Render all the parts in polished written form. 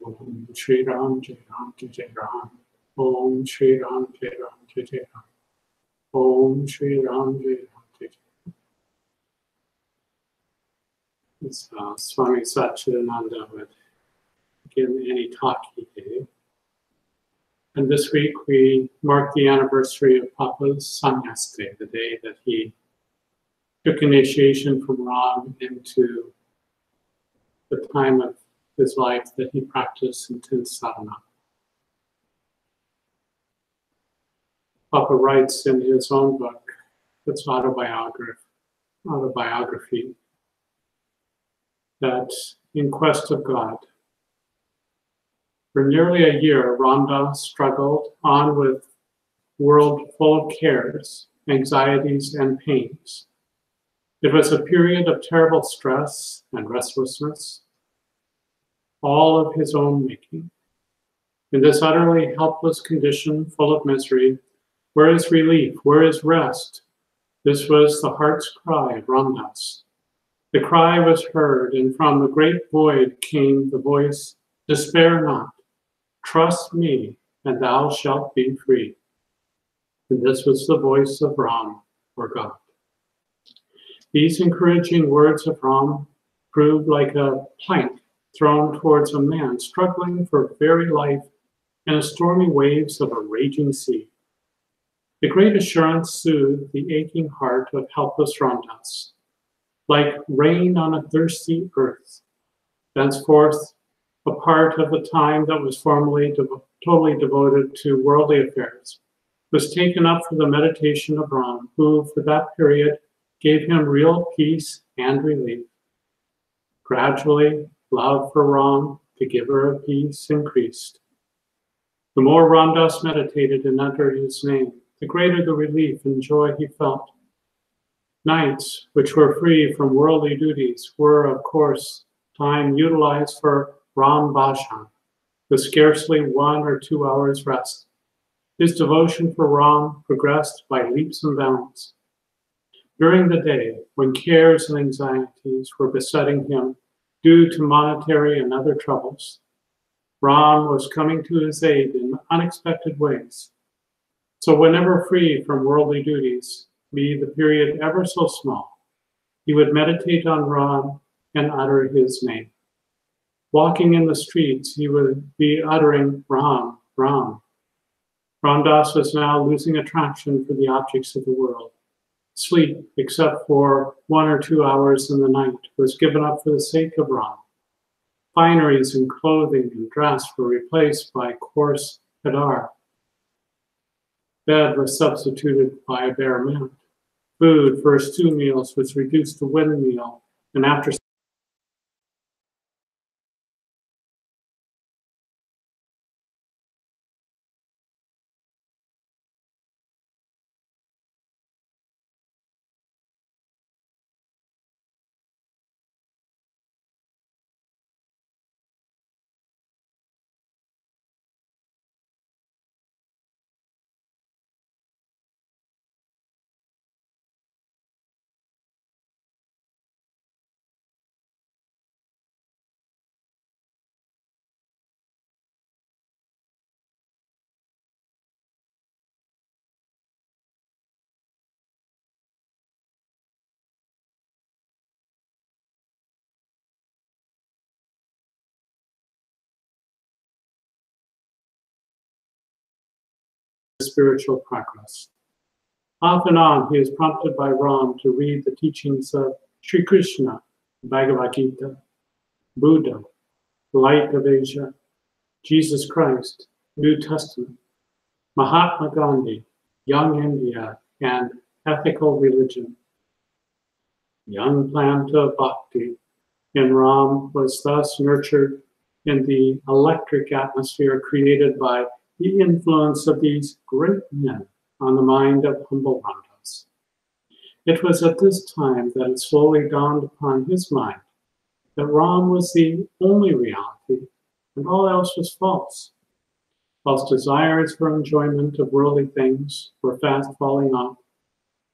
Om Shri Ram Jai Ram Jai Jai Ram. Om Shri Ram Jai Ram Jai Jai Ram. Om Shri Ram Jai Ram Jai Jai. It's Swami Satchidananda would give any talk he gave. And this week we mark the anniversary of Papa's Sannyas Day, the day that he took initiation from Ram into the time of his life that he practiced intense sadhana. Papa writes in his own book, it's autobiography, that in quest of God, for nearly a year, Ramdas struggled on with a world full of cares, anxieties, and pains. It was a period of terrible stress and restlessness, all of his own making. In this utterly helpless condition, full of misery, where is relief? Where is rest? This was the heart's cry of Ramdas. The cry was heard, and from the great void came the voice, "Despair not, trust me, and thou shalt be free." And this was the voice of Ram, or God. These encouraging words of Ram proved like a plank thrown towards a man struggling for very life in the stormy waves of a raging sea. The great assurance soothed the aching heart of helpless Ramdas, like rain on a thirsty earth, thenceforth a part of the time that was formerly totally devoted to worldly affairs, was taken up for the meditation of Ram, who for that period gave him real peace and relief. Gradually, love for Ram, the giver of peace, increased. The more Ramdas meditated and uttered his name, the greater the relief and joy he felt. Nights, which were free from worldly duties, were, of course, time utilized for Ram Bhajan, with scarcely 1 or 2 hours rest. His devotion for Ram progressed by leaps and bounds. During the day, when cares and anxieties were besetting him due to monetary and other troubles, Ram was coming to his aid in unexpected ways. So whenever free from worldly duties, be the period ever so small, he would meditate on Ram and utter his name. Walking in the streets, he would be uttering Ram, Ram. Ramdas was now losing attraction for the objects of the world. Sleep, except for 1 or 2 hours in the night, was given up for the sake of Ram. Fineries and clothing and dress were replaced by coarse hadar. Bed was substituted by a bare mat. Food for his 2 meals was reduced to 1 meal, and after spiritual progress. Off and on, he is prompted by Ram to read the teachings of Sri Krishna, Bhagavad Gita, Buddha, Light of Asia, Jesus Christ, New Testament, Mahatma Gandhi, Young India, and Ethical Religion. Young plant of bhakti in Ram was thus nurtured in the electric atmosphere created by the influence of these great men on the mind of humble Ramdas. It was at this time that it slowly dawned upon his mind that Ram was the only reality and all else was false. Whilst desires for enjoyment of worldly things were fast falling off,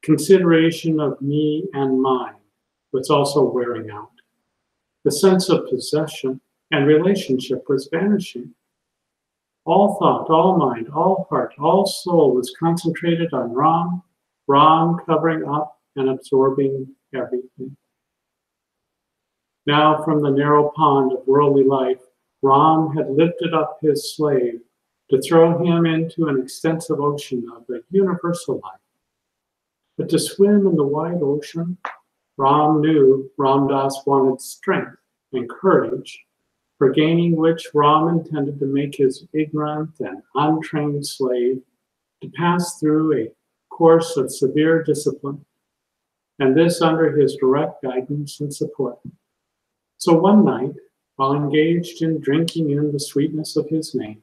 consideration of me and mine was also wearing out. The sense of possession and relationship was vanishing. All thought, all mind, all heart, all soul was concentrated on Ram, Ram covering up and absorbing everything. Now from the narrow pond of worldly life, Ram had lifted up his slave to throw him into an extensive ocean of the universal life. But to swim in the wide ocean, Ram knew Ramdas wanted strength and courage, for gaining which Ram intended to make his ignorant and untrained slave to pass through a course of severe discipline, and this under his direct guidance and support. So one night, while engaged in drinking in the sweetness of his name,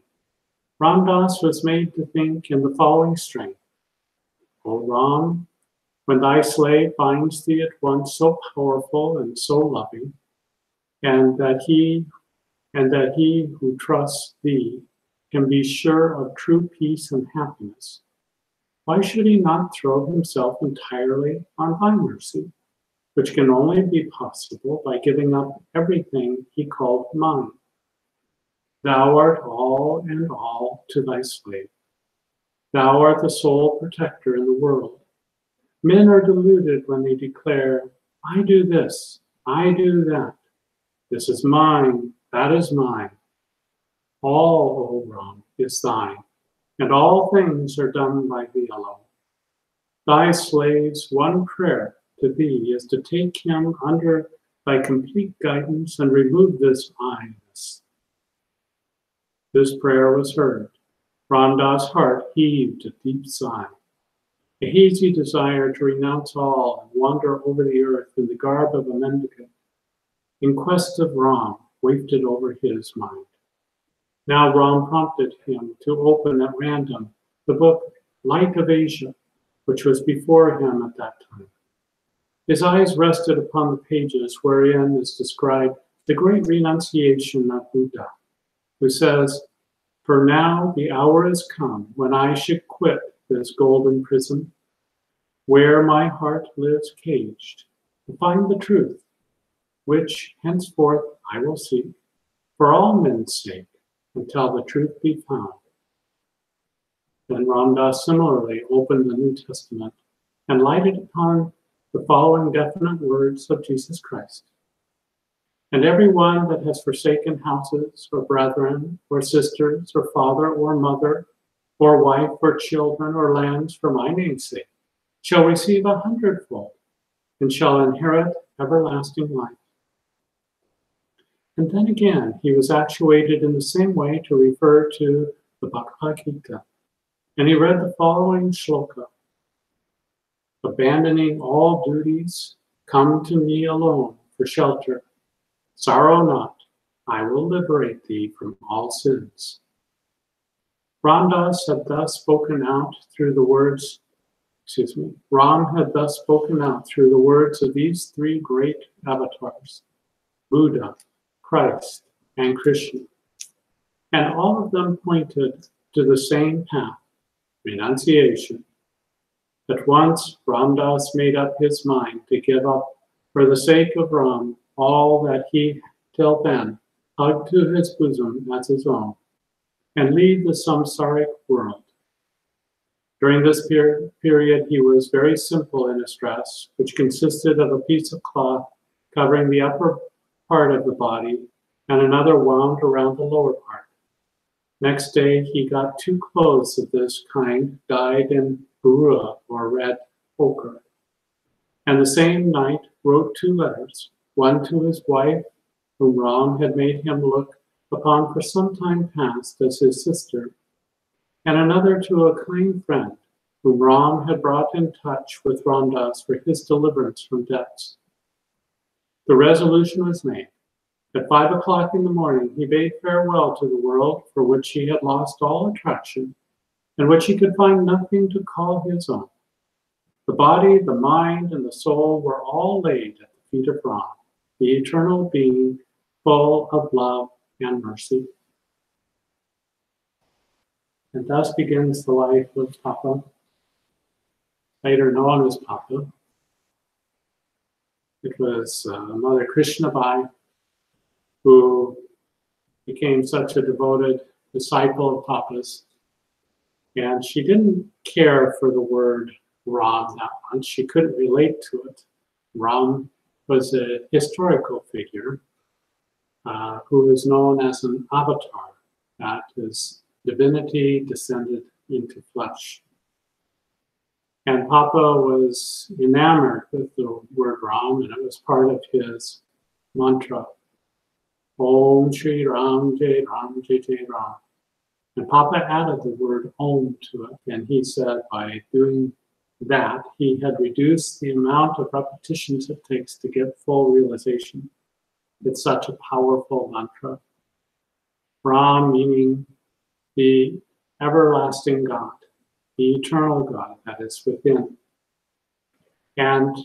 Ramdas was made to think in the following strain: O Ram, when thy slave finds thee at once so powerful and so loving, and that he who trusts thee can be sure of true peace and happiness, why should he not throw himself entirely on thy mercy, which can only be possible by giving up everything he called mine? Thou art all and all to thy slave. Thou art the sole protector in the world. Men are deluded when they declare, I do this, I do that. This is mine, that is mine. All, O Ram, is thine, and all things are done by thee alone. Thy slave's one prayer to thee is to take him under thy complete guidance and remove this I-ness. This prayer was heard, Ramdas' heart heaved a deep sigh. A hazy desire to renounce all and wander over the earth in the garb of a mendicant in quest of Ram wafted over his mind. Now Ram prompted him to open at random the book Light of Asia, which was before him at that time. His eyes rested upon the pages wherein is described the great renunciation of Buddha, who says, "For now the hour is come when I should quit this golden prison, where my heart lives caged, to find the truth, which henceforth I will seek, for all men's sake, until the truth be found." Then Ramdas similarly opened the New Testament and lighted upon the following definite words of Jesus Christ. "And everyone that has forsaken houses, or brethren, or sisters, or father, or mother, or wife, or children, or lands for my name's sake, shall receive 100-fold, and shall inherit everlasting life." And then again, he was actuated in the same way to refer to the Bhagavad Gita. And he read the following shloka: "Abandoning all duties, come to me alone for shelter. Sorrow not, I will liberate thee from all sins." Ramdas had thus spoken out through the words, Ram had thus spoken out through the words of these three great avatars, Buddha, Christ, and Krishna. And all of them pointed to the same path, renunciation. At once, Ramdas made up his mind to give up, for the sake of Ram, all that he till then hugged to his bosom as his own, and leave the samsaric world. During this period, he was very simple in his dress, which consisted of a piece of cloth covering the upper part of the body and another wound around the lower part. Next day, he got 2 clothes of this kind dyed in burua, or red ochre, and the same night wrote 2 letters, one to his wife, whom Ram had made him look upon for some time past as his sister, and another to a kind friend, whom Ram had brought in touch with Ramdas for his deliverance from debts. The resolution was made. At 5 o'clock in the morning, he bade farewell to the world for which he had lost all attraction, and which he could find nothing to call his own. The body, the mind, and the soul were all laid at the feet of Ram, the eternal being, full of love and mercy. And thus begins the life of Papa, later known as Papa. It was Mother Krishnabai who became such a devoted disciple of Papa's. And she didn't care for the word Ram that much. She couldn't relate to it. Ram was a historical figure who is known as an avatar, that his divinity descended into flesh. And Papa was enamored with the word Ram, and it was part of his mantra, Om Shri Ram Jai Ram Jai Jai Ram. And Papa added the word Om to it, and he said by doing that, he had reduced the amount of repetitions it takes to get full realization. It's such a powerful mantra. Ram meaning the everlasting God, the eternal God that is within. And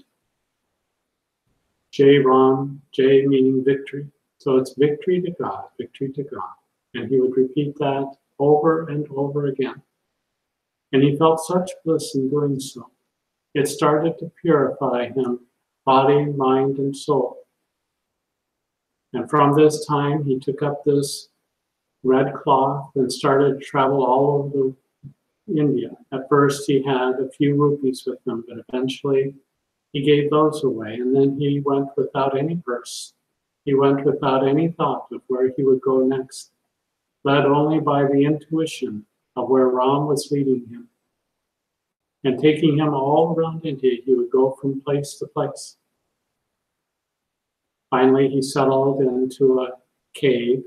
Jai Ram, Jai meaning victory. So it's victory to God, victory to God. And he would repeat that over and over again. And he felt such bliss in doing so. It started to purify him, body, mind, and soul. And from this time, he took up this red cloth and started to travel all over India. At first, he had a few rupees with him, but eventually he gave those away. And then he went without any purse. He went without any thought of where he would go next, led only by the intuition of where Ram was leading him. And taking him all around India, he would go from place to place. Finally, he settled into a cave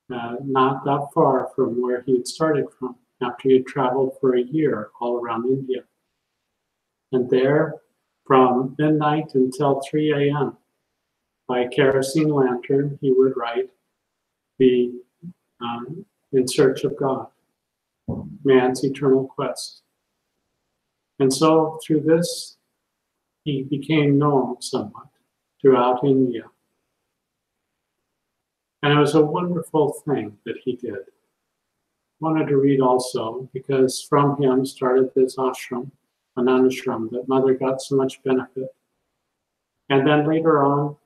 not that far from where he had started from, after he had traveled for a year all around India. And there, from midnight until 3 a.m., by a kerosene lantern, he would write, "Be in search of God, man's eternal quest." And so through this, he became known somewhat throughout India. And it was a wonderful thing that he did. I wanted to read also, because from him started this ashram, Anandashram, that Mother got so much benefit. And then later on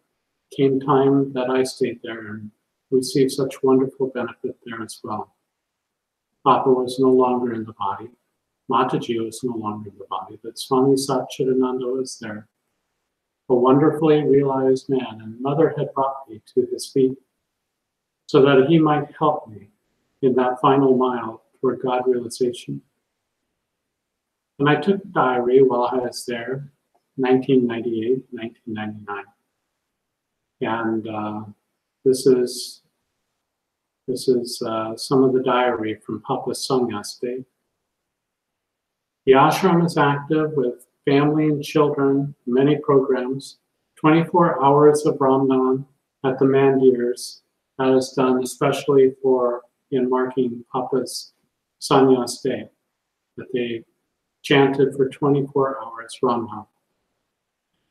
came time that I stayed there and received such wonderful benefit there as well. Papa was no longer in the body. Mataji was no longer in the body, but Swami Satchidananda was there, a wonderfully realized man, and Mother had brought me to his feet so that he might help me in that final mile toward God realization. And I took a diary while I was there, 1998, 1999. And this is some of the diary from Papa's Sannyas Day. The ashram is active with family and children, many programs, 24 hours of Ramnan at the Mandirs. That is done especially in marking Papa's Sannyas Day, that they chanted for 24 hours Ramnan.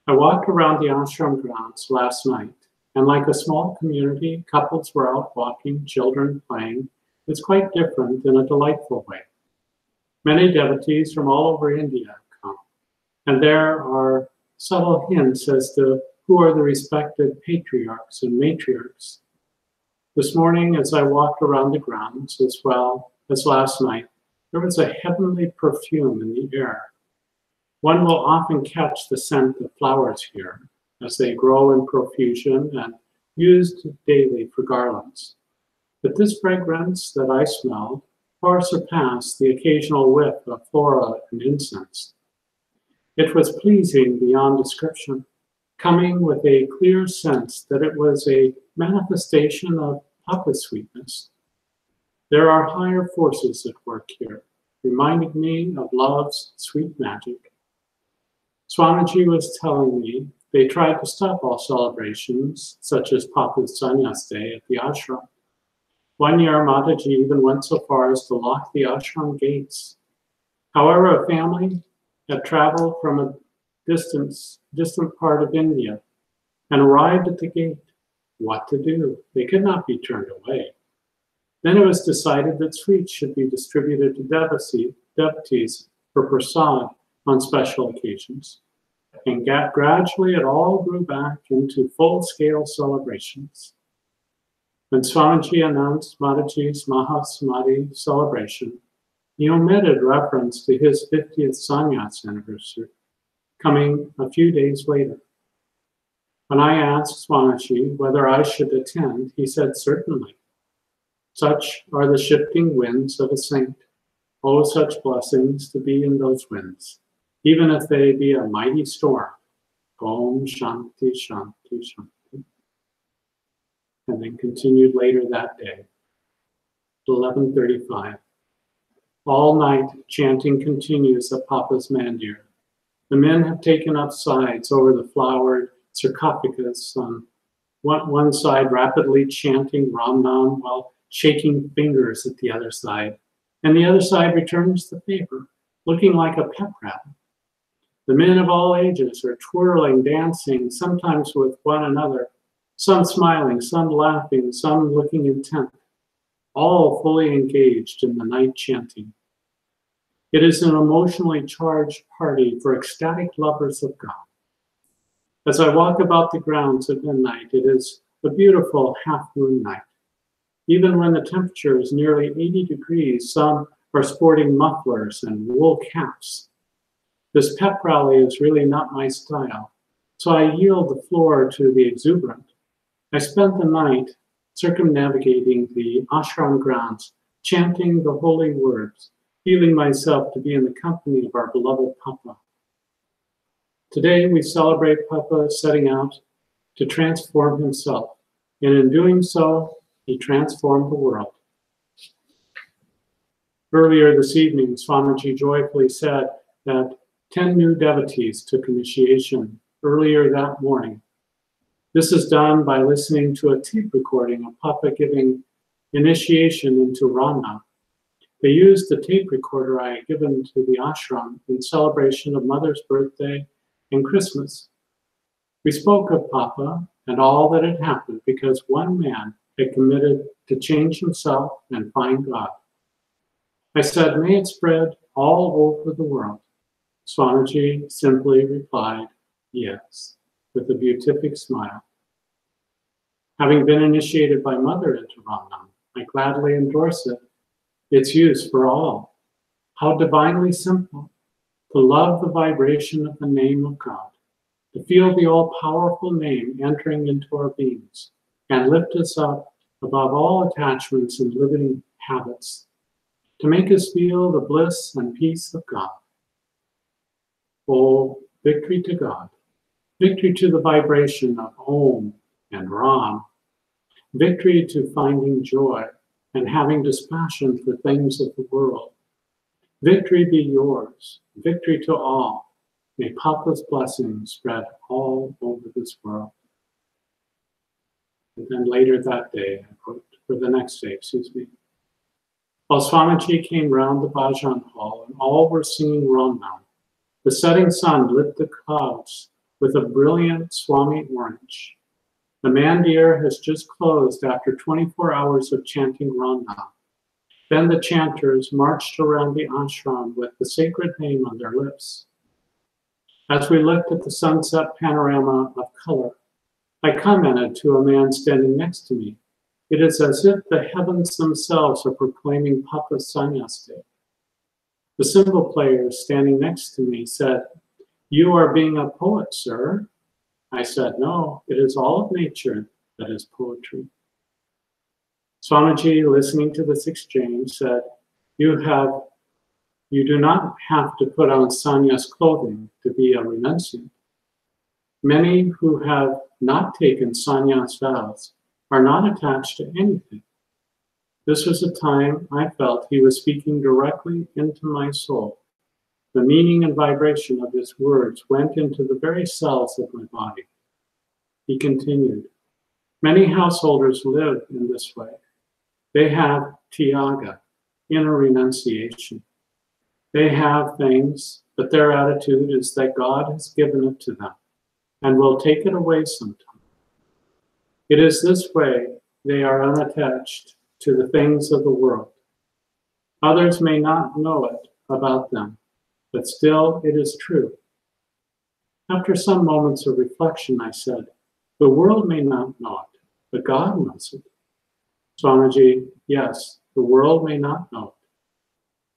I walked around the ashram grounds last night, and like a small community, couples were out walking, children playing. It's quite different in a delightful way. Many devotees from all over India come, and there are subtle hints as to who are the respected patriarchs and matriarchs. This morning, as I walked around the grounds, as well as last night, there was a heavenly perfume in the air. One will often catch the scent of flowers here, as they grow in profusion and used daily for garlands. But this fragrance that I smelled far surpassed the occasional whiff of flora and incense. It was pleasing beyond description, coming with a clear sense that it was a manifestation of Papa's sweetness. There are higher forces at work here, reminding me of love's sweet magic. Swamiji was telling me they tried to stop all celebrations, such as Papa's Sannyas Day at the ashram. One year, Mataji even went so far as to lock the ashram gates. However, a family had traveled from a distant part of India and arrived at the gate. What to do? They could not be turned away. Then it was decided that sweets should be distributed to devotees for prasad on special occasions. And gradually it all grew back into full-scale celebrations. When Swamiji announced Mataji's Mahasamadhi celebration, he omitted reference to his 50th sannyas anniversary, coming a few days later. When I asked Swamiji whether I should attend, he said, "Certainly. Such are the shifting winds of a saint. Oh, such blessings to be in those winds, even if they be a mighty storm. Om Shanti Shanti Shanti." And then continued later that day, 11:35. All night chanting continues at Papa's Mandir. The men have taken up sides over the flowered sarcophagus on one side, rapidly chanting Ramnam while shaking fingers at the other side. And the other side returns the favor, looking like a pep rally. The men of all ages are twirling, dancing, sometimes with one another, some smiling, some laughing, some looking intent, all fully engaged in the night chanting. It is an emotionally charged party for ecstatic lovers of God. As I walk about the grounds at midnight, it is a beautiful half-moon night. Even when the temperature is nearly 80 degrees, some are sporting mufflers and wool caps. This pep rally is really not my style, so I yield the floor to the exuberant. I spent the night circumnavigating the ashram grounds, chanting the holy words, feeling myself to be in the company of our beloved Papa. Today we celebrate Papa setting out to transform himself, and in doing so, He transformed the world. Earlier this evening, Swamiji joyfully said that 10 new devotees took initiation earlier that morning. This is done by listening to a tape recording of Papa giving initiation into Rana. They used the tape recorder I had given to the ashram in celebration of Mother's birthday and Christmas. We spoke of Papa and all that had happened because one man had committed to change himself and find God. I said, may it spread all over the world. Swamiji simply replied, yes, with a beatific smile. Having been initiated by Mother into Ramnam, I gladly endorse it, its use for all. How divinely simple to love the vibration of the name of God, to feel the all-powerful name entering into our beings and lift us up above all attachments and limiting habits, to make us feel the bliss and peace of God. Oh, victory to God, victory to the vibration of Om and Ram, victory to finding joy and having dispassion for things of the world. Victory be yours, victory to all. May Papa's blessings spread all over this world. And then later that day, or the next day, while Swamiji came round the bhajan hall and all were singing Ramnam, the setting sun lit the clouds with a brilliant Swami orange. The mandir has just closed after 24 hours of chanting Ramnam. Then the chanters marched around the ashram with the sacred name on their lips. As we looked at the sunset panorama of color, I commented to a man standing next to me, it is as if the heavens themselves are proclaiming Papa's sannyas day. The cymbal player standing next to me said, you are being a poet, sir. I said, no, it is all of nature that is poetry. Swamiji, listening to this exchange, said, you do not have to put on sannyas clothing to be a renunciant. Many who have not taken sannyas vows are not attached to anything. This was a time I felt he was speaking directly into my soul. The meaning and vibration of his words went into the very cells of my body. He continued, many householders live in this way. They have tyaga, inner renunciation. They have things, but their attitude is that God has given it to them and will take it away sometime. It is this way they are unattached to the things of the world. Others may not know it about them, but still it is true. After some moments of reflection, I said, the world may not know it, but God knows it. Swamiji, yes, the world may not know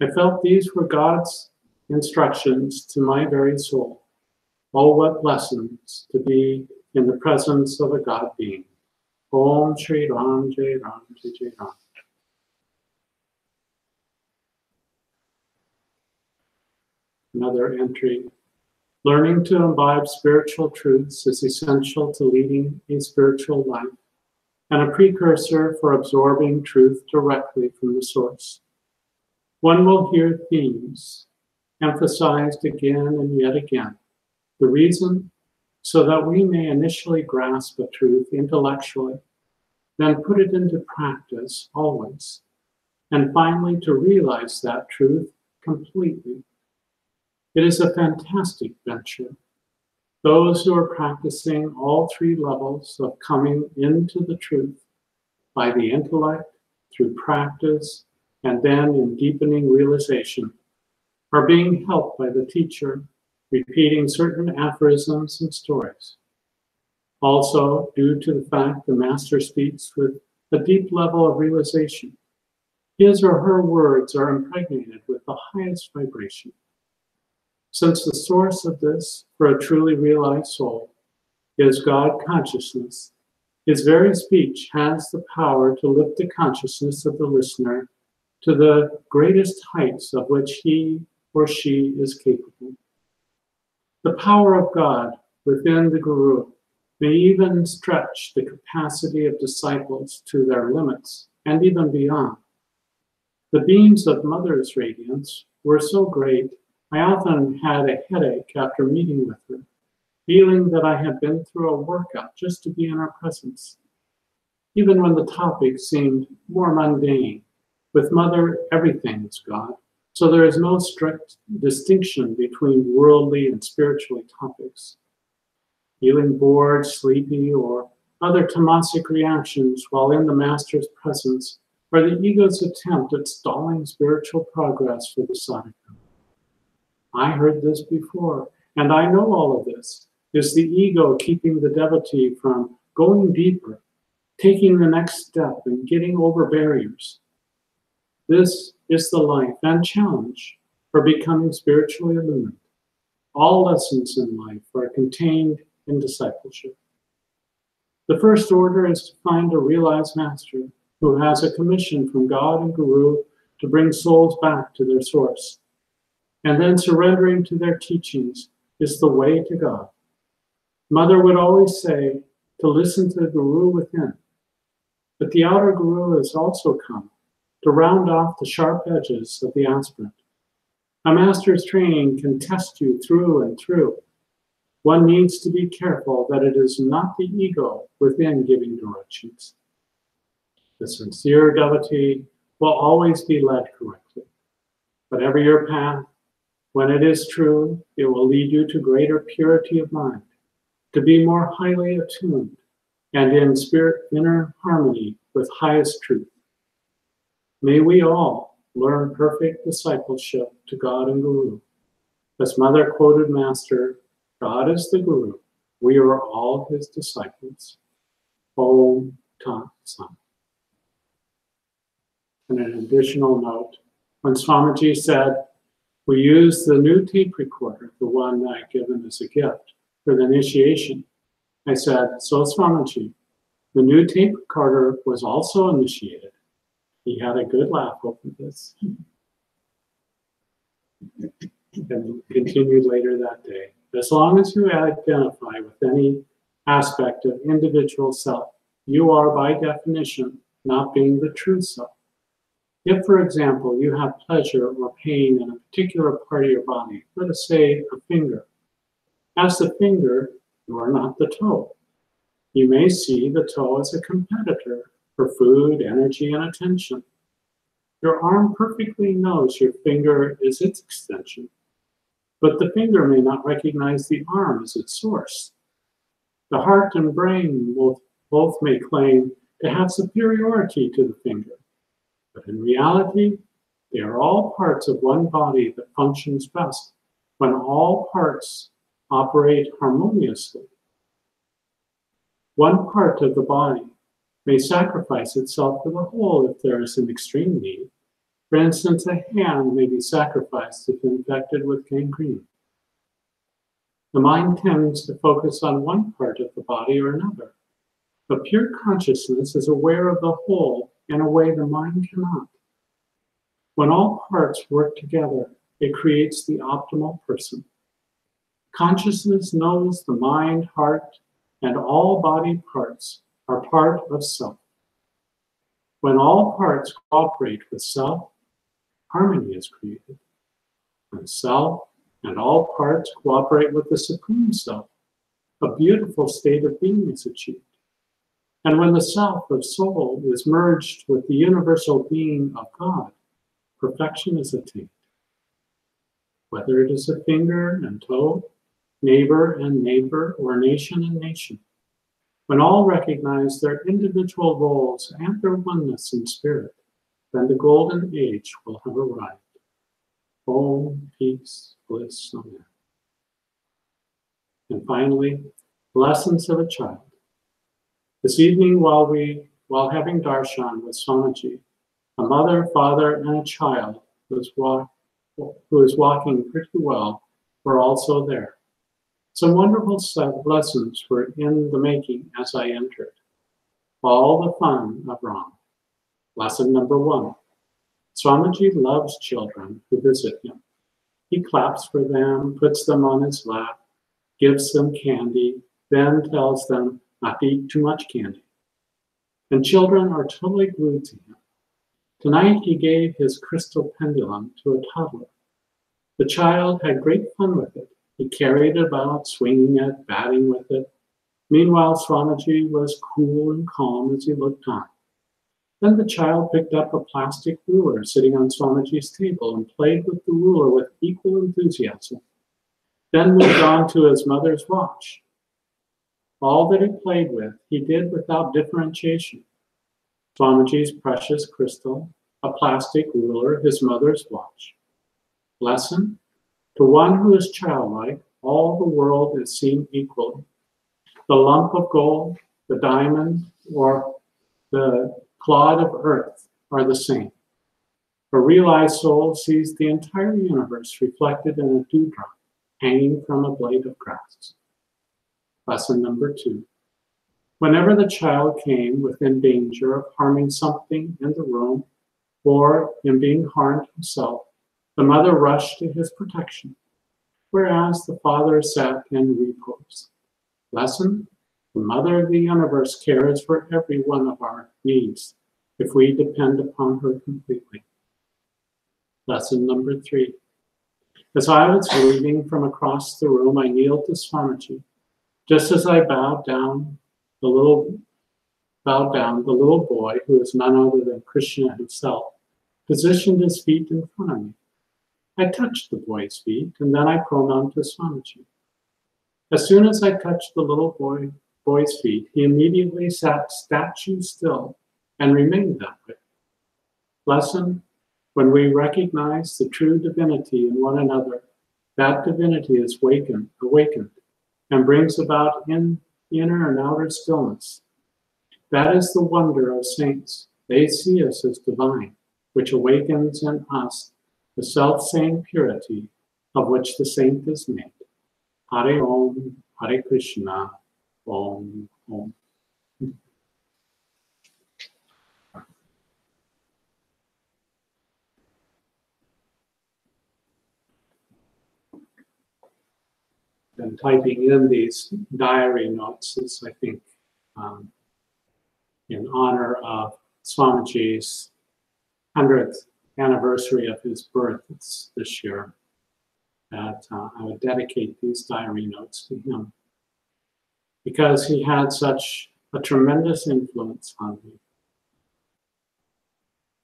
it. I felt these were God's instructions to my very soul. Oh, what blessings to be in the presence of a God being. Om Shri Ram Jai Ram Jai Jai Ram. Another entry. Learning to imbibe spiritual truths is essential to leading a spiritual life and a precursor for absorbing truth directly from the source. One will hear themes emphasized again and yet again. The reason? So that we may initially grasp a truth intellectually, then put it into practice always, and finally to realize that truth completely. It is a fantastic venture. Those who are practicing all three levels of coming into the truth by the intellect, through practice, and then in deepening realization, are being helped by the teacher, repeating certain aphorisms and stories. Also, due to the fact the master speaks with a deep level of realization, his or her words are impregnated with the highest vibration. Since the source of this, for a truly realized soul, is God consciousness, his very speech has the power to lift the consciousness of the listener to the greatest heights of which he or she is capable. The power of God within the Guru may even stretch the capacity of disciples to their limits and even beyond. The beams of Mother's radiance were so great, I often had a headache after meeting with her, feeling that I had been through a workout just to be in her presence. Even when the topic seemed more mundane, with Mother, everything is God, so there is no strict distinction between worldly and spiritual topics. Feeling bored, sleepy, or other tamasic reactions while in the Master's presence are the ego's attempt at stalling spiritual progress for the sadhaka. I heard this before, and I know all of this. Is the ego keeping the devotee from going deeper, taking the next step, and getting over barriers? This is the life and challenge for becoming spiritually illumined. All lessons in life are contained in discipleship. The first order is to find a realized master who has a commission from God and Guru to bring souls back to their source. And then surrendering to their teachings is the way to God. Mother would always say to listen to the Guru within, but the outer Guru has also come to round off the sharp edges of the aspirant. A master's training can test you through and through. One needs to be careful that it is not the ego within giving directions. The sincere devotee will always be led correctly. Whatever your path, when it is true, it will lead you to greater purity of mind, to be more highly attuned and in spirit inner harmony with highest truth. May we all learn perfect discipleship to God and Guru. As Mother quoted Master, God is the Guru. We are all his disciples. Om Tat Sat. And an additional note, when Swamiji said, we use the new tape recorder, the one I given as a gift for the initiation, I said, so Swamiji, the new tape recorder was also initiated. He had a good laugh over this. And continued later that day. As long as you identify with any aspect of individual self, you are by definition not being the true self. If, for example, you have pleasure or pain in a particular part of your body, let us say a finger, as the finger, you are not the toe. You may see the toe as a competitor for food, energy, and attention. Your arm perfectly knows your finger is its extension, but the finger may not recognize the arm as its source. The heart and brain both may claim to have superiority to the finger, but in reality, they are all parts of one body that functions best when all parts operate harmoniously. One part of the body may sacrifice itself for the whole if there is an extreme need. For instance, a hand may be sacrificed if infected with gangrene. The mind tends to focus on one part of the body or another, but pure consciousness is aware of the whole in a way the mind cannot. When all parts work together, it creates the optimal person. Consciousness knows the mind, heart, and all body parts are part of self. When all parts cooperate with self, harmony is created. When self and all parts cooperate with the Supreme Self, a beautiful state of being is achieved. And when the self of soul is merged with the universal being of God, perfection is attained. Whether it is a finger and toe, neighbor and neighbor, or nation and nation, when all recognize their individual roles and their oneness in spirit, then the golden age will have arrived. Om, peace, bliss, amen. And finally, lessons of a child. This evening, while having darshan with Swamiji, a mother, father, and a child who is walking pretty well were also there. Some wonderful lessons were in the making as I entered. All the fun of Ram. Lesson number 1. Swamiji loves children who visit him. He claps for them, puts them on his lap, gives them candy, then tells them not to eat too much candy. And children are totally glued to him. Tonight he gave his crystal pendulum to a toddler. The child had great fun with it. He carried it about, swinging it, batting with it. Meanwhile, Swamiji was cool and calm as he looked on. Then the child picked up a plastic ruler sitting on Swamiji's table and played with the ruler with equal enthusiasm. Then moved on to his mother's watch. All that he played with, he did without differentiation. Swamiji's precious crystal, a plastic ruler, his mother's watch. Lesson: to one who is childlike, all the world is seen equally. The lump of gold, the diamond, or the clod of earth are the same. A realized soul sees the entire universe reflected in a dewdrop hanging from a blade of grass. Lesson number 2. Whenever the child came within danger of harming something in the room or in being harmed himself, the mother rushed to his protection, whereas the father sat in repose. Lesson: the mother of the universe cares for every one of our needs if we depend upon her completely. Lesson number 3. As I was leaving from across the room, I kneeled to Swamiji. Just as I bowed down, the little boy, who is none other than Krishna himself, positioned his feet in front of me. I touched the boy's feet, and then I pranam to Swamiji. As soon as I touched the little boy's feet, he immediately sat statue still and remained that way. Lesson: when we recognize the true divinity in one another, that divinity is awakened and brings about inner and outer stillness. That is the wonder of saints. They see us as divine, which awakens in us the self-same purity of which the saint is made. Hare Om, Hare Krishna, Om, Om. And typing in these diary notes is, I think, in honor of Swamiji's 100th anniversary of his birth this year, that I would dedicate these diary notes to him, because he had such a tremendous influence on me.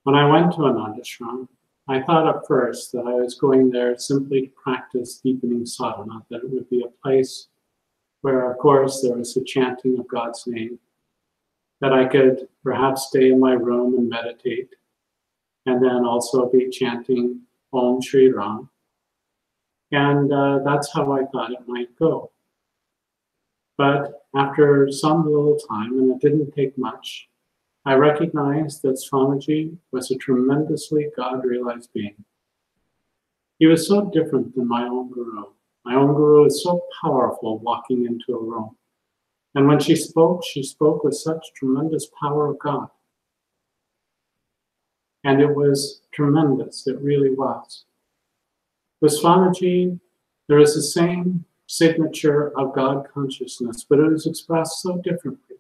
When I went to Anand Ashram, I thought at first that I was going there simply to practice deepening sadhana, that it would be a place where, of course, there was the chanting of God's name, that I could perhaps stay in my room and meditate, and then also be chanting Om Shri Ram. And that's how I thought it might go. But after some little time, and it didn't take much, I recognized that Swamiji was a tremendously God-realized being. He was so different than my own guru. My own guru is so powerful walking into a room. And when she spoke with such tremendous power of God. And it was tremendous, it really was. With Swamiji, there is the same signature of God consciousness, but it was expressed so differently.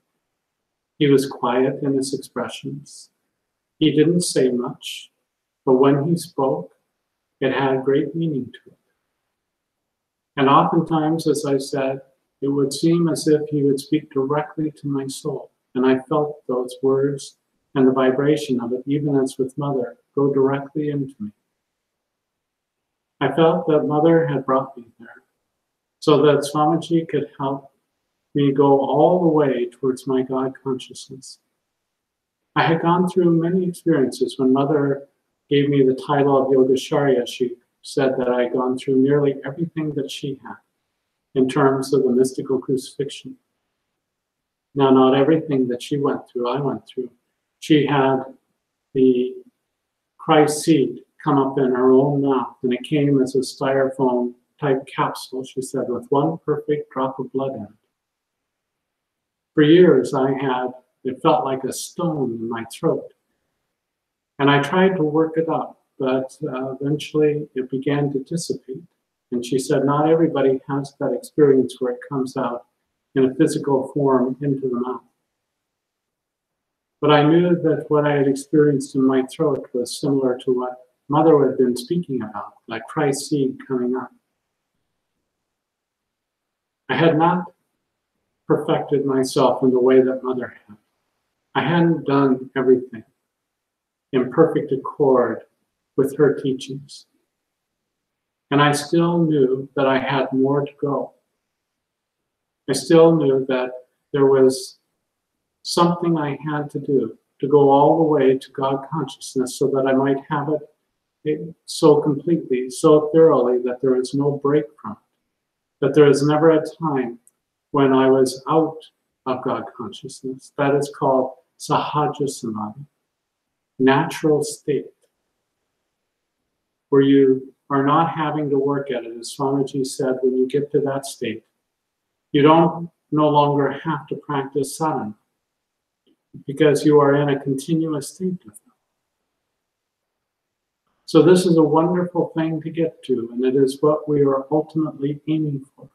He was quiet in his expressions. He didn't say much, but when he spoke, it had great meaning to it. And oftentimes, as I said, it would seem as if he would speak directly to my soul. And I felt those words and the vibration of it, even as with Mother, go directly into me. I felt that Mother had brought me there so that Swamiji could help me go all the way towards my God consciousness. I had gone through many experiences. When Mother gave me the title of Yogacharya, she said that I had gone through nearly everything that she had in terms of the mystical crucifixion. Now, not everything that she went through, I went through. She had the Christ seed come up in her own mouth, and it came as a styrofoam type capsule, she said, with one perfect drop of blood in it. For years, it felt like a stone in my throat. And I tried to work it up, but eventually it began to dissipate. And she said, not everybody has that experience where it comes out in a physical form into the mouth. But I knew that what I had experienced in my throat was similar to what Mother had been speaking about, like Christ's seed coming up. I had not perfected myself in the way that Mother had. I hadn't done everything in perfect accord with her teachings. And I still knew that I had more to go. I still knew that there was something I had to do to go all the way to God consciousness so that I might have it so completely, so thoroughly that there is no break from it, that there is never a time when I was out of God consciousness. That is called sahaja samadhi, natural state, where you are not having to work at it. As Swamiji said, when you get to that state, you don't no longer have to practice sadhana because you are in a continuous state of that. So this is a wonderful thing to get to, and it is what we are ultimately aiming for.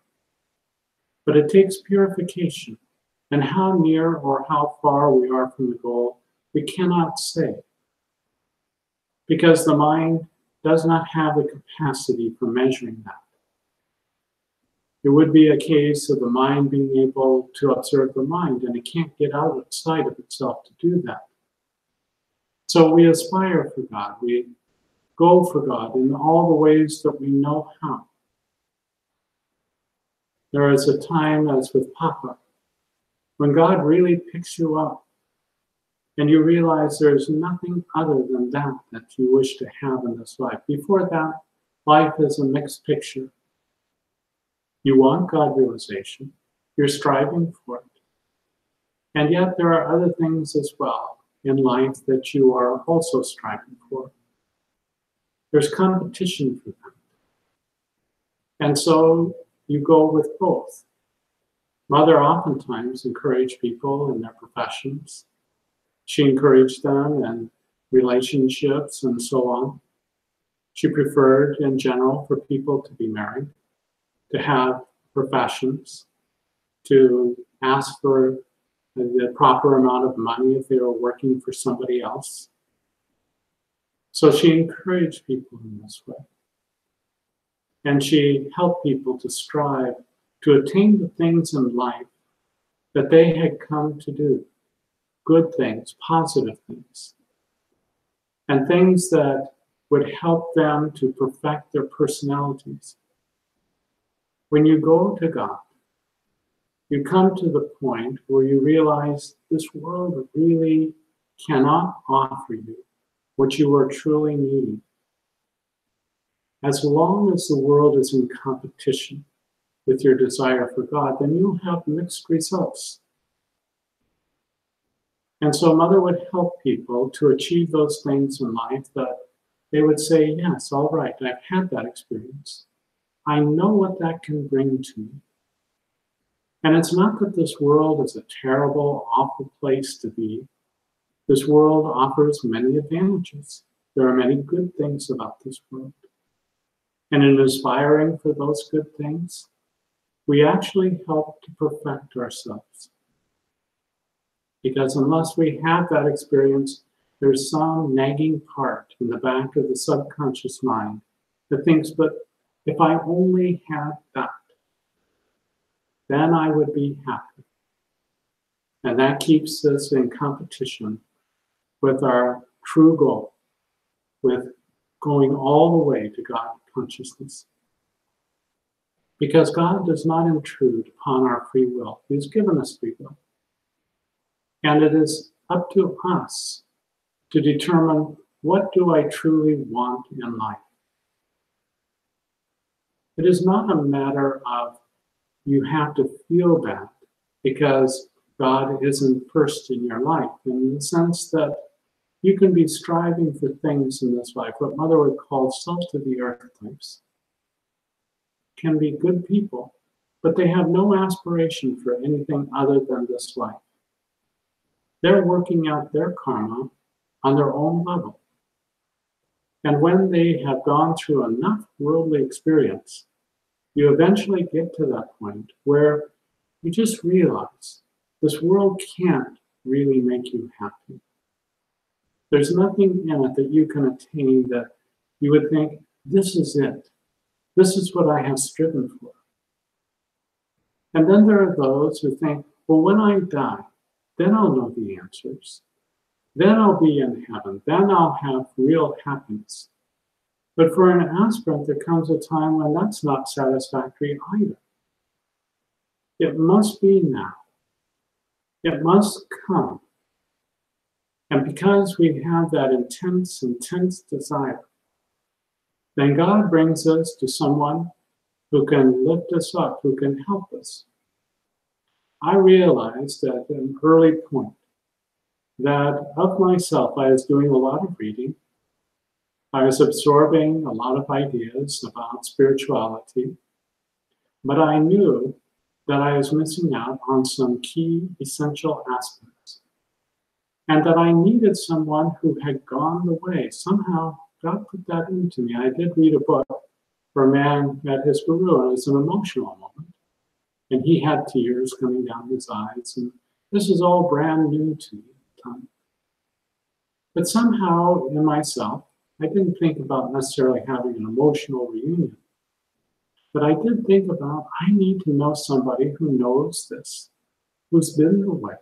But it takes purification, and how near or how far we are from the goal, we cannot say, because the mind does not have the capacity for measuring that. It would be a case of the mind being able to observe the mind, and it can't get outside of itself to do that. So we aspire for God. We go for God in all the ways that we know how. There is a time, as with Papa, when God really picks you up and you realize there's nothing other than that you wish to have in this life. Before that, life is a mixed picture. You want God realization. You're striving for it. And yet there are other things as well in life that you are also striving for. There's competition for them. And so you go with both. Mother oftentimes encouraged people in their professions. She encouraged them in relationships and so on. She preferred, in general, for people to be married, to have professions, to ask for the proper amount of money if they were working for somebody else. So she encouraged people in this way. And she helped people to strive to attain the things in life that they had come to do. Good things, positive things, and things that would help them to perfect their personalities. When you go to God, you come to the point where you realize this world really cannot offer you what you are truly needing. As long as the world is in competition with your desire for God, then you'll have mixed results. And so Mother would help people to achieve those things in life that they would say, yes, all right, I've had that experience. I know what that can bring to me. And it's not that this world is a terrible, awful place to be. This world offers many advantages. There are many good things about this world. And in aspiring for those good things, we actually help to perfect ourselves. Because unless we have that experience, there's some nagging part in the back of the subconscious mind that thinks, but if I only had that, then I would be happy. And that keeps us in competition with our true goal, with going all the way to God consciousness. Because God does not intrude upon our free will. He's given us free will. And it is up to us to determine, what do I truly want in life? It is not a matter of you have to feel bad because God isn't first in your life, in the sense that you can be striving for things in this life, what Mother would call salt-of-the-earth types. Can be good people, but they have no aspiration for anything other than this life. They're working out their karma on their own level. And when they have gone through enough worldly experience, you eventually get to that point where you just realize this world can't really make you happy. There's nothing in it that you can attain that you would think, this is it. This is what I have striven for. And then there are those who think, well, when I die, then I'll know the answers. Then I'll be in heaven. Then I'll have real happiness. But for an aspirant, there comes a time when that's not satisfactory either. It must be now. It must come. And because we have that intense desire, then God brings us to someone who can lift us up, who can help us. I realized at an early point that of myself, I was doing a lot of reading. I was absorbing a lot of ideas about spirituality, but I knew that I was missing out on some key essential aspects, and that I needed someone who had gone the way. Somehow God put that into me. I did read a book where a man met his guru, and it was an emotional moment, and he had tears coming down his eyes, and this is all brand new to me at the time. But somehow in myself, I didn't think about necessarily having an emotional reunion. But I did think about, I need to know somebody who knows this, who's been the way,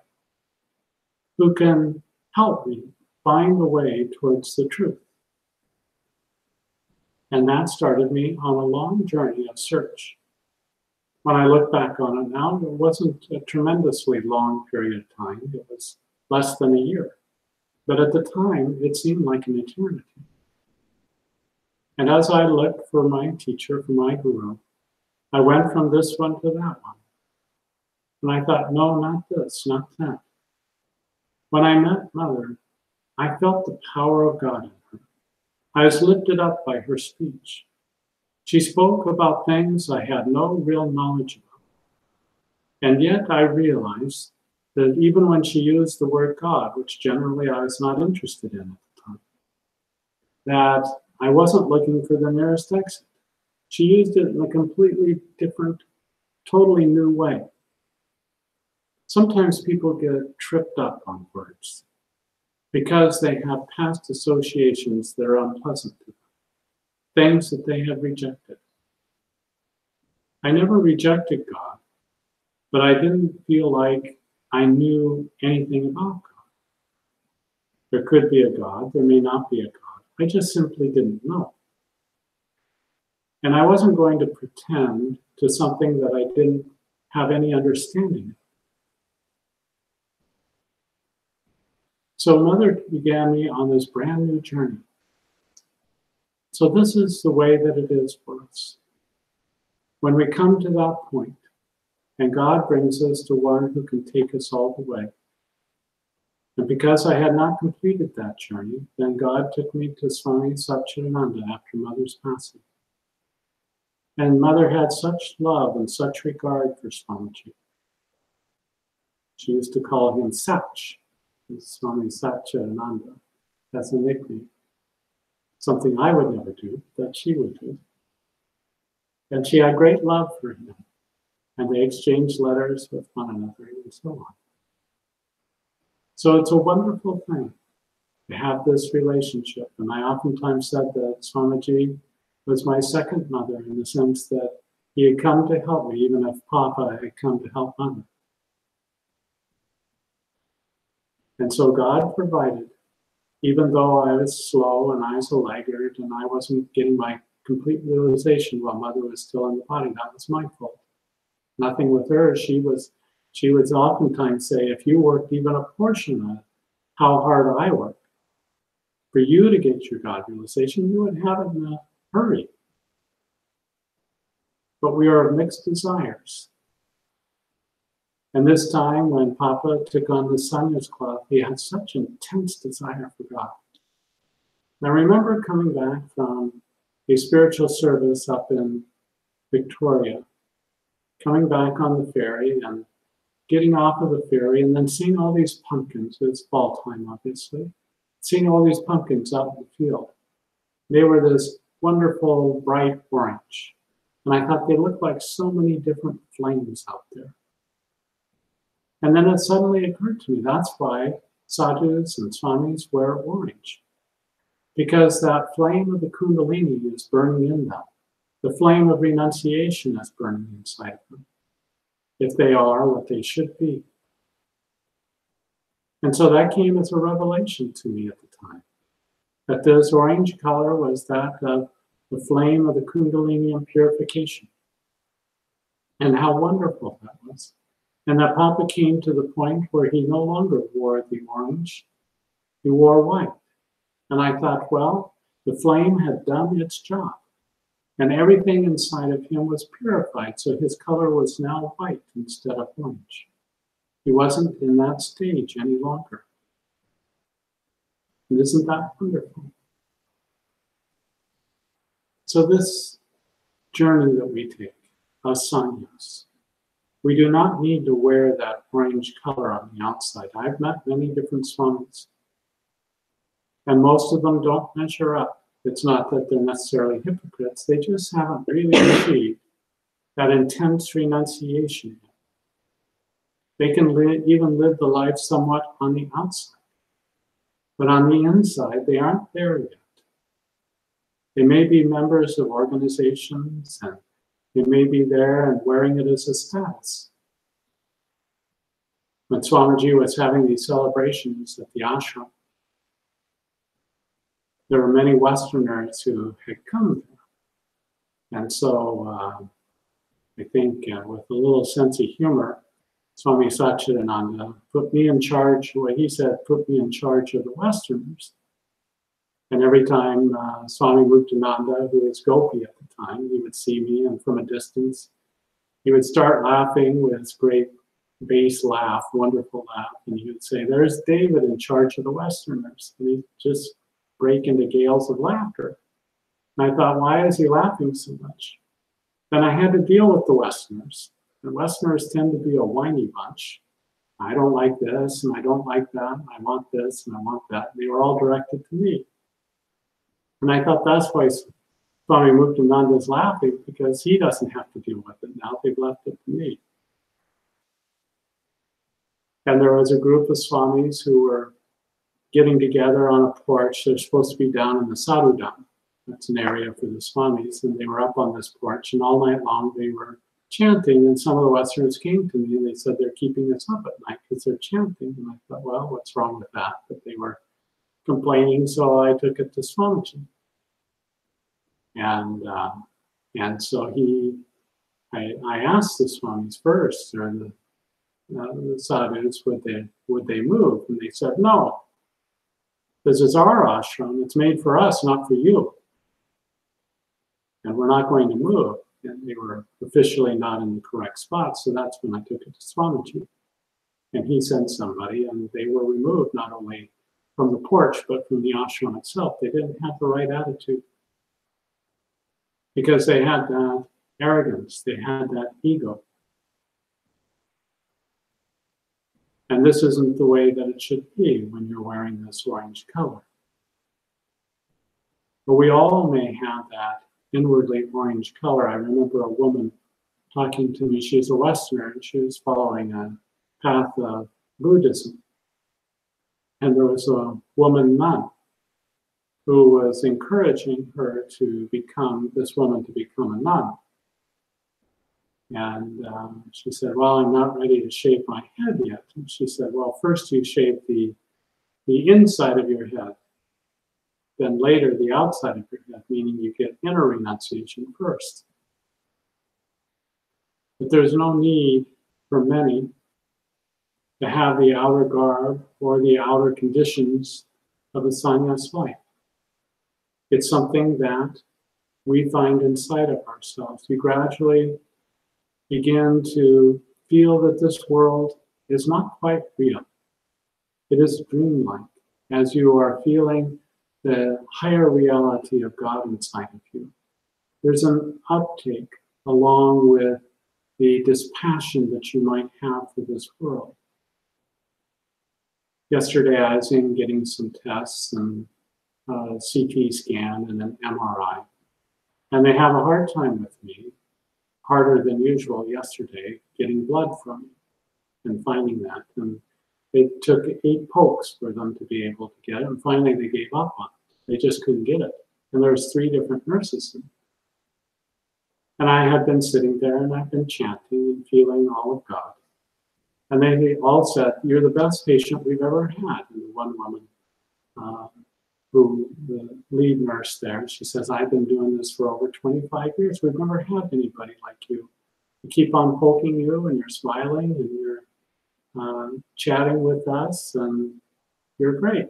who can help me find the way towards the truth. And that started me on a long journey of search. When I look back on it now, it wasn't a tremendously long period of time. It was less than a year. But at the time, it seemed like an eternity. And as I looked for my teacher, for my guru, I went from this one to that one. And I thought, no, not this, not that. When I met Mother, I felt the power of God in her. I was lifted up by her speech. She spoke about things I had no real knowledge about. And yet I realized that even when she used the word God, which generally I was not interested in at the time, that I wasn't looking for the nearest exit. She used it in a completely different, totally new way. Sometimes people get tripped up on words because they have past associations that are unpleasant to them, things that they have rejected. I never rejected God, but I didn't feel like I knew anything about God. There could be a God, there may not be a God. I just simply didn't know. And I wasn't going to pretend to something that I didn't have any understanding of. So Mother began me on this brand new journey. So this is the way that it is for us. When we come to that point, and God brings us to one who can take us all the way. And because I had not completed that journey, then God took me to Swami Satchidananda after Mother's passing. And Mother had such love and such regard for Swamiji. She used to call him Satch, Swami Satchidananda, as a nickname. Something I would never do, that she would do. And she had great love for him. And they exchanged letters with one another and so on. So it's a wonderful thing to have this relationship. And I oftentimes said that Swamiji was my second mother in the sense that he had come to help me, even if Papa had come to help Mother. And so God provided, even though I was slow and I was a laggard and I wasn't getting my complete realization while Mother was still in the body, that was my fault. Nothing with her. She would oftentimes say, if you worked even a portion of how hard I work, for you to get your God realization, you would have it in a hurry. But we are of mixed desires. And this time when Papa took on the Sanya's cloth, he had such intense desire for God. And I remember coming back from a spiritual service up in Victoria, coming back on the ferry and getting off of the ferry and then seeing all these pumpkins. It's fall time, obviously. Seeing all these pumpkins out in the field. They were this wonderful bright orange. And I thought they looked like so many different flames out there. And then it suddenly occurred to me, that's why sadhus and swamis wear orange. Because that flame of the kundalini is burning in them. The flame of renunciation is burning inside of them, if they are what they should be. And so that came as a revelation to me at the time, that this orange color was that of the flame of the kundalini and purification. And how wonderful that was. And that Papa came to the point where he no longer wore the orange, he wore white. And I thought, well, the flame had done its job. And everything inside of him was purified, so his color was now white instead of orange. He wasn't in that stage any longer. And isn't that wonderful? So this journey that we take, us sannyas, we do not need to wear that orange color on the outside. I've met many different swamis, and most of them don't measure up. It's not that they're necessarily hypocrites, they just haven't really achieved that intense renunciation. They can even live the life somewhat on the outside, but on the inside, they aren't there yet. They may be members of organizations, and they may be there and wearing it as a status. When Swamiji was having these celebrations at the ashram, there were many Westerners who had come there. And so I think with a little sense of humor, Swami Satchidananda put me in charge, what he said, put me in charge of the Westerners. And every time Swami Muktananda, who was Gopi at the time, he would see me, and from a distance, he would start laughing with his great bass laugh, wonderful laugh, and he would say, "There's David in charge of the Westerners." And he'd just break into gales of laughter. And I thought, why is he laughing so much? Then I had to deal with the Westerners. The Westerners tend to be a whiny bunch. I don't like this, and I don't like that, and I want this, and I want that. And they were all directed to me. And I thought that's why Swami Muktananda is laughing, because he doesn't have to deal with it now. They've left it to me. And there was a group of swamis who were getting together on a porch. They're supposed to be down in the sadhudam. That's an area for the swamis. And they were up on this porch, and all night long they were chanting. And some of the Westerners came to me and they said they're keeping us up at night because they're chanting. And I thought, well, what's wrong with that? But they were complaining, so I took it to Swamiji. And so I asked the swamis first, or the sadhus, would they move? And they said, no, this is our ashram. It's made for us, not for you. And we're not going to move. And they were officially not in the correct spot, so that's when I took it to Swamiji. And he sent somebody, and they were removed not only from the porch, but from the ashram itself. They didn't have the right attitude, because they had that arrogance, they had that ego. And this isn't the way that it should be when you're wearing this orange color. But we all may have that inwardly orange color. I remember a woman talking to me. She's a Westerner, and she was following a path of Buddhism. And there was a woman nun who was encouraging her to become, this woman to become a nun. And she said, well, I'm not ready to shave my head yet. And she said, well, first you shave the inside of your head, then later the outside of your head, meaning you get inner renunciation first. But there's no need for many to have the outer garb or the outer conditions of a sannyas life. It's something that we find inside of ourselves. We gradually begin to feel that this world is not quite real. It is dreamlike, as you are feeling the higher reality of God inside of you. There's an uptake along with the dispassion that you might have for this world. Yesterday I was in getting some tests, and a CT scan and an MRI. And they have a hard time with me, harder than usual yesterday, getting blood from me. and finding that. And it took 8 pokes for them to be able to get it. And finally they gave up on it. They just couldn't get it. And there was 3 different nurses. And I had been sitting there and I've been chanting and feeling all of God. And they all said, "You're the best patient we've ever had." And the one woman, who the lead nurse there, she says, "I've been doing this for over 25 years. We've never had anybody like you. We keep on poking you and you're smiling and you're chatting with us and you're great."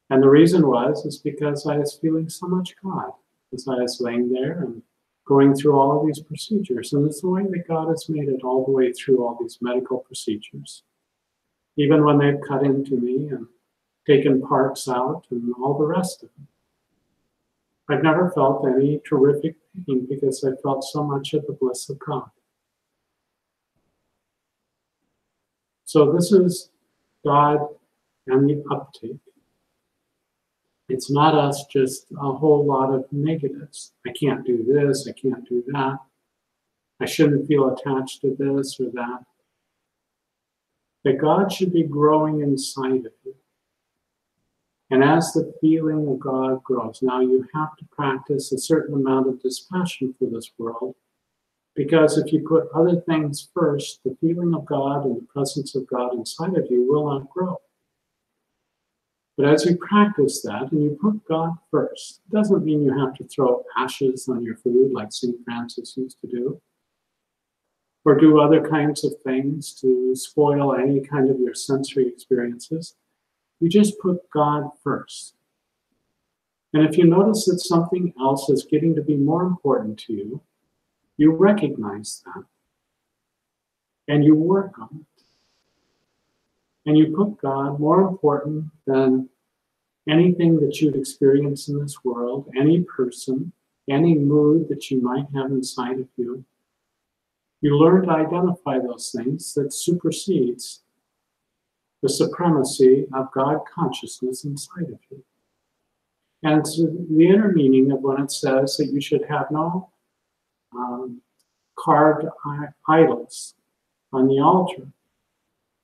And the reason is because I was feeling so much God as I was laying there and going through all of these procedures. And it's the way that God has made it all the way through all these medical procedures. Even when they've cut into me and taken parts out and all the rest of it. I've never felt any terrific pain because I felt so much of the bliss of God. So this is God and the uptake. It's not us just a whole lot of negatives. I can't do this, I can't do that. I shouldn't feel attached to this or that. That God should be growing inside of you. And as the feeling of God grows, now you have to practice a certain amount of dispassion for this world. Because if you put other things first, the feeling of God and the presence of God inside of you will not grow. But as you practice that and you put God first, it doesn't mean you have to throw ashes on your food like St. Francis used to do, or do other kinds of things to spoil any kind of your sensory experiences. You just put God first. And if you notice that something else is getting to be more important to you, you recognize that and you work on it. And you put God more important than anything that you'd experience in this world, any person, any mood that you might have inside of you. You learn to identify those things that supersedes the supremacy of God consciousness inside of you. And so the inner meaning of when it says that you should have no carved idols on the altar,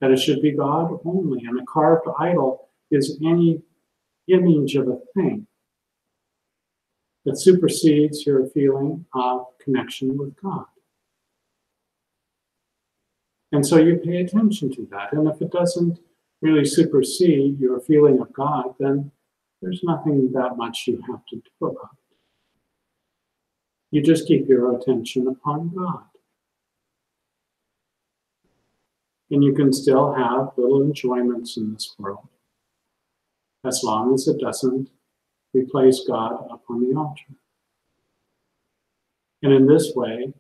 that it should be God only. And a carved idol is any image of a thing that supersedes your feeling of connection with God. And so you pay attention to that. And if it doesn't really supersede your feeling of God, then there's nothing that much you have to do about it. You just keep your attention upon God. And you can still have little enjoyments in this world, as long as it doesn't replace God up on the altar. And in this way,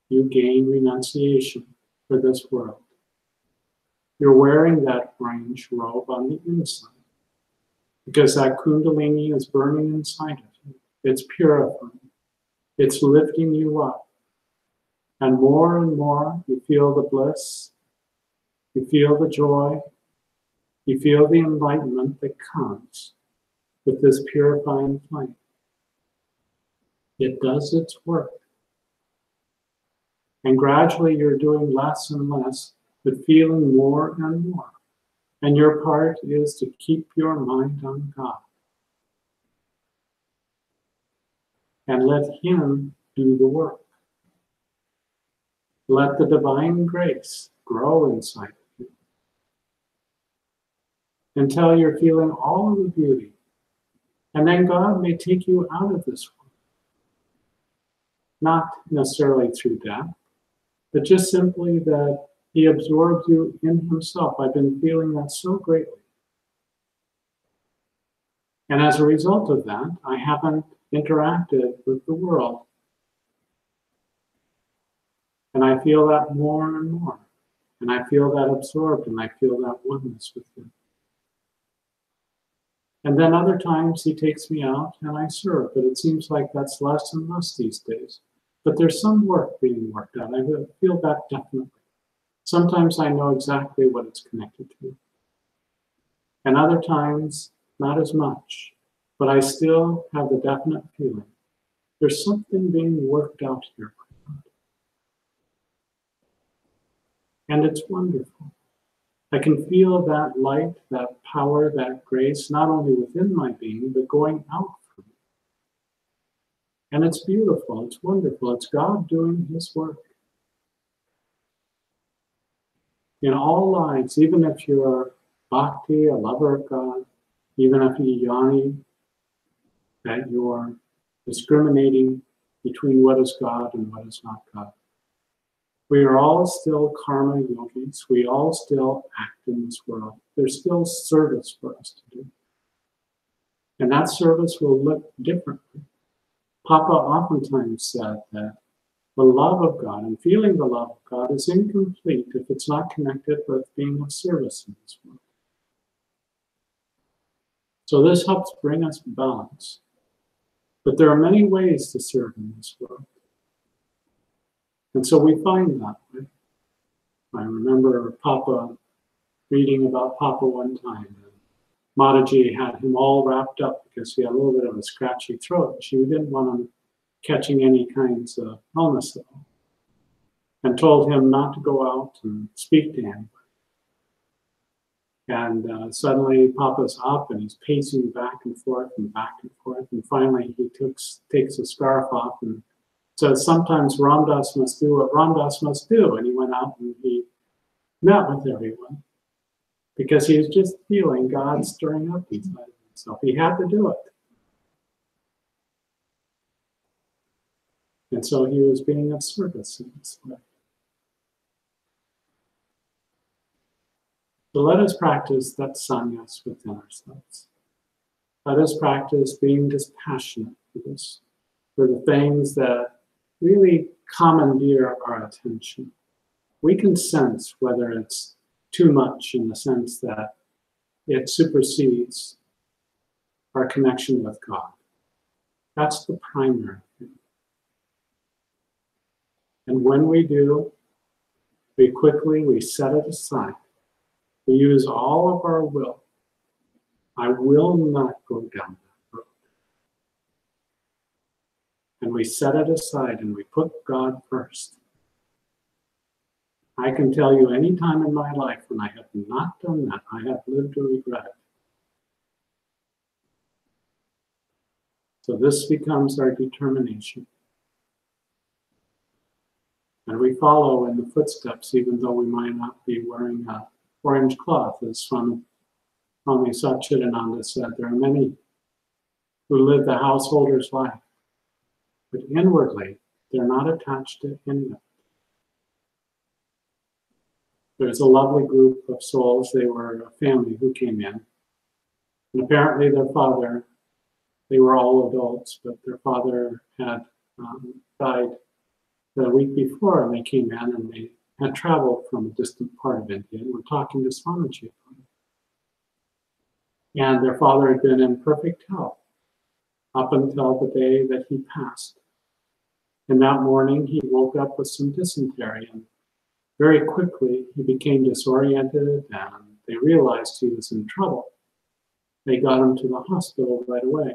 you gain renunciation for this world. You're wearing that orange robe on the inside, because that Kundalini is burning inside of you. It's purifying. It's lifting you up. And more you feel the bliss, you feel the joy, you feel the enlightenment that comes with this purifying flame. It does its work. And gradually you're doing less and less, but feeling more and more. And your part is to keep your mind on God. And let Him do the work. Let the divine grace grow inside of you until you're feeling all of the beauty. And then God may take you out of this world. Not necessarily through death, but just simply that He absorbs you in Himself. I've been feeling that so greatly. And as a result of that, I haven't interacted with the world. And I feel that more and more. And I feel that absorbed, and I feel that oneness with Him. And then other times He takes me out and I serve, but it seems like that's less and less these days. But there's some work being worked out. I feel that definitely. Sometimes I know exactly what it's connected to. And other times, not as much. But I still have the definite feeling there's something being worked out here. And it's wonderful. I can feel that light, that power, that grace, not only within my being, but going out from me. And it's beautiful, it's wonderful. It's God doing his work. In all lives, even if you're bhakti, a lover of God, even if you're yoni, that you're discriminating between what is God and what is not God. We are all still karma yogis. We all still act in this world. There's still service for us to do. And that service will look differently. Papa oftentimes said that the love of God and feeling the love of God is incomplete if it's not connected with being of service in this world. So this helps bring us balance. But there are many ways to serve in this world. And so we find that way. I remember Papa reading about Papa one time. And Mataji had him all wrapped up because he had a little bit of a scratchy throat. She didn't want him catching any kinds of illness at all. And told him not to go out and speak to him. And suddenly Papa's up and he's pacing back and forth and back and forth. And finally he takes the scarf off and says, sometimes Ramdas must do what Ramdas must do. And he went out and he met with everyone because he was just feeling God stirring up inside of himself. He had to do it. And so he was being of service in this way. So let us practice that sannyas within ourselves. Let us practice being dispassionate for the things that really commandeer our attention. We can sense whether it's too much in the sense that it supersedes our connection with God. That's the primary thing. And when we do, we set it aside. We use all of our will. I will not go down that road. And we set it aside and we put God first. I can tell you any time in my life when I have not done that, I have lived to regret it. So this becomes our determination. And we follow in the footsteps, even though we might not be wearing a orange cloth. As Swami Satchidananda said, there are many who live the householder's life, but inwardly, they're not attached to any of it. There's a lovely group of souls. They were a family who came in. And apparently their father, they were all adults, but their father had died the week before, and they came in and they had traveled from a distant part of India and were talking to Swamiji about it. And their father had been in perfect health up until the day that he passed. And that morning he woke up with some dysentery, and very quickly he became disoriented and they realized he was in trouble. They got him to the hospital right away.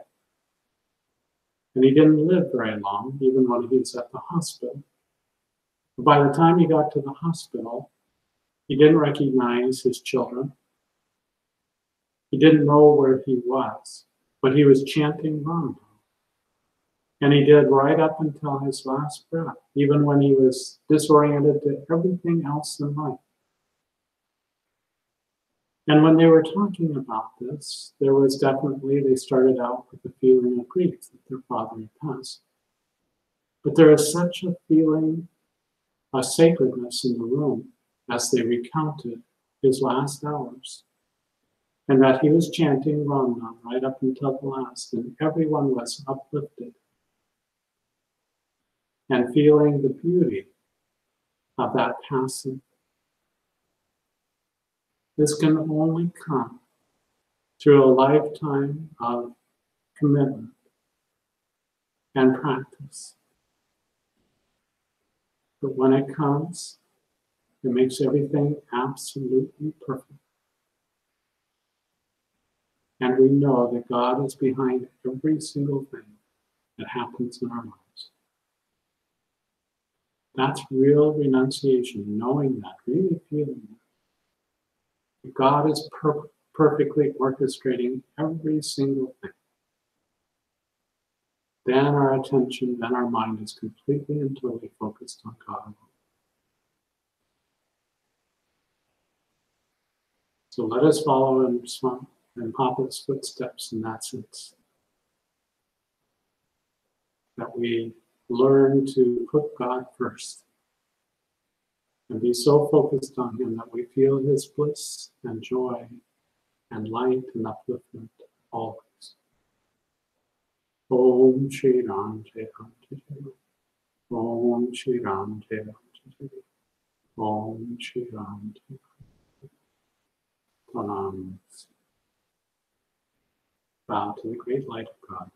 And he didn't live very long, even when he was at the hospital. But by the time he got to the hospital, he didn't recognize his children. He didn't know where he was, but he was chanting Ram. And he did right up until his last breath, even when he was disoriented to everything else in life. And when they were talking about this, they started out with a feeling of grief that their father had passed. But there is such a feeling of sacredness in the room as they recounted his last hours. And that he was chanting Ram Nam right up until the last, and everyone was uplifted. And feeling the beauty of that passing. This can only come through a lifetime of commitment and practice. But when it comes, it makes everything absolutely perfect. And we know that God is behind every single thing that happens in our lives. That's real renunciation, knowing that, really feeling that. God is perfectly orchestrating every single thing. Then our attention, then our mind is completely and totally focused on God. So let us follow in Papa's footsteps in that sense. That we learn to put God first and be so focused on Him that we feel His bliss and joy and light and upliftment always. Om Shri Ram Jai Ram Jai Ram. Om Shri Ram Jai Ram Jai Ram. Om Shri Ram Jai Ram. Bow to the great light of God.